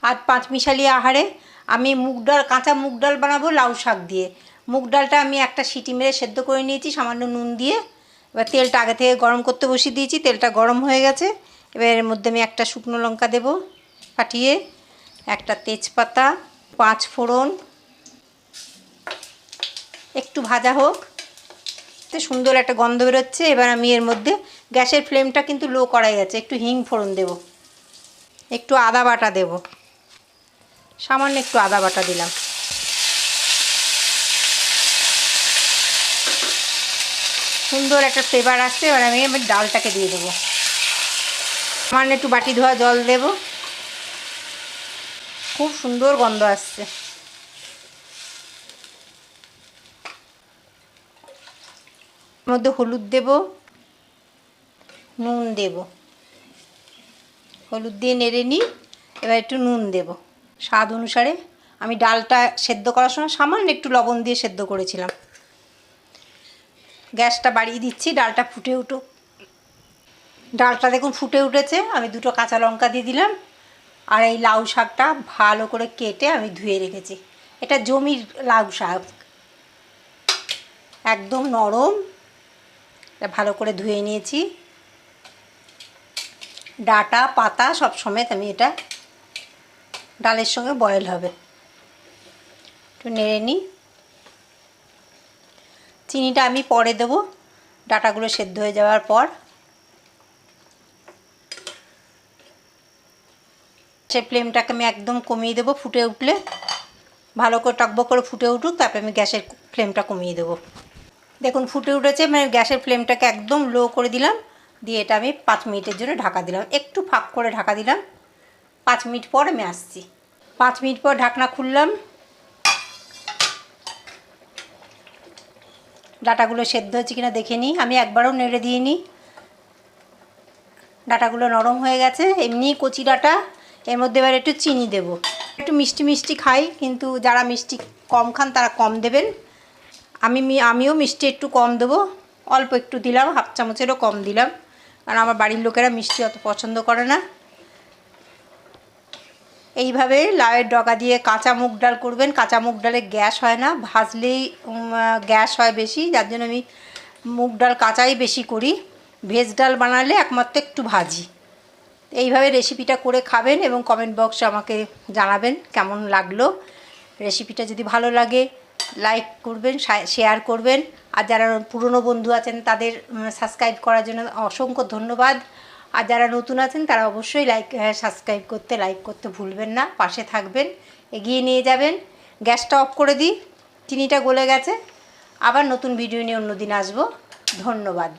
আজ পাঁচমিশালি আহারে আমি মুগ ডাল, কাঁচা মুগ ডাল বানাবো লাউ শাক দিয়ে। মুগ ডালটা আমি একটা সিটি মেরে সেদ্ধ করে নিয়েছি সামান্য নুন দিয়ে। এবার তেলটা আগে থেকে গরম করতে বসিয়ে দিয়েছি, তেলটা গরম হয়ে গেছে। এবার এর মধ্যে আমি একটা শুকনো লঙ্কা দেবো ফাটিয়ে, একটা তেজপাতা, 5 ফোড়ন, একটু ভাজা হোক, তো সুন্দর একটা গন্ধ বেরোচ্ছে। এবার আমি এর মধ্যে, গ্যাসের ফ্লেমটা কিন্তু লো করাই আছে, একটু হিং ফোড়ন দেব, একটু আদা বাটা দেব, সামান্য একটু আদা বাটা দিলাম। সুন্দর একটা ফ্লেভার আসছে। এবার আমি ডালটাকে দিয়ে দেবো, সামান্য একটু বাটি ধোয়া জল দেব, খুব সুন্দর গন্ধ আসছে। এর মধ্যে হলুদ দেব, নুন দেব, হলুদ দিয়ে নেড়ে নিই। এবার একটু নুন দেব স্বাদ অনুসারে। আমি ডালটা সেদ্ধ করার সময় সামান্য একটু লবণ দিয়ে সেদ্ধ করেছিলাম। গ্যাসটা বাড়িয়ে দিচ্ছি, ডালটা ফুটে উঠুক। ডালটা দেখুন ফুটে উঠেছে। আমি 2টো কাঁচা লঙ্কা দিয়ে দিলাম। আর এই লাউ শাকটা ভালো করে কেটে আমি ধুয়ে রেখেছি। এটা জমির লাউ শাক, একদম নরম। এটা ভালো করে ধুয়ে নিয়েছি, ডাঁটা পাতা সব সমেত। আমি এটা ডালের সঙ্গে বয়েল হবে। একটু নেড়ে নিই। চিনিটা আমি পরে দেবো, ডাঁটাগুলো সেদ্ধ হয়ে যাওয়ার পর। সে ফ্লেমটাকে আমি একদম কমিয়ে দেবো। ফুটে উঠলে ভালো করে টকবক করে ফুটে উঠুক, তারপরে আমি গ্যাসের ফ্লেমটা কমিয়ে দেবো। দেখুন ফুটে উঠেছে, মানে গ্যাসের ফ্লেমটাকে একদম লো করে দিলাম। দিয়ে এটা আমি 5 মিনিটের জন্য ঢাকা দিলাম, একটু ফাঁক করে ঢাকা দিলাম। 5 মিনিট পর আমি আসছি। 5 মিনিট পর ঢাকনা খুললাম। ডাঁটাগুলো সেদ্ধ হচ্ছে কিনা দেখে নিই। আমি একবারও নেড়ে দিয়ে নিই। ডাঁটাগুলো নরম হয়ে গেছে, এমনি কচি ডাঁটা। এর মধ্যে এবার একটু চিনি দেব। একটু মিষ্টি মিষ্টি খাই, কিন্তু যারা মিষ্টি কম খান তারা কম দেবেন। আমিও মিষ্টি একটু কম দেবো, অল্প একটু দিলাম, 1/2 চামচেরও কম দিলাম, কারণ আমার বাড়ির লোকেরা মিষ্টি অত পছন্দ করে না। এইভাবে লাউয়ের ডগা দিয়ে কাঁচা মুগ ডাল করবেন। কাঁচা মুগ ডালে গ্যাস হয় না, ভাজলেই গ্যাস হয় বেশি, যার জন্য আমি মুগ ডাল কাঁচাই বেশি করি। ভেজ ডাল বানালে একমাত্র একটু ভাজি। এইভাবে রেসিপিটা করে খাবেন এবং কমেন্ট বক্সে আমাকে জানাবেন কেমন লাগলো। রেসিপিটা যদি ভালো লাগে লাইক করবেন, শেয়ার করবেন। আর যারা পুরনো বন্ধু আছেন তাদের সাবস্ক্রাইব করার জন্য অসংখ্য ধন্যবাদ। আর যারা নতুন আছেন তারা অবশ্যই সাবস্ক্রাইব করতে, লাইক করতে ভুলবেন না। পাশে থাকবেন, এগিয়ে নিয়ে যাবেন। গ্যাসটা অফ করে দিই, চিনিটা গলে গেছে। আবার নতুন ভিডিও নিয়ে অন্যদিন আসবো। ধন্যবাদ।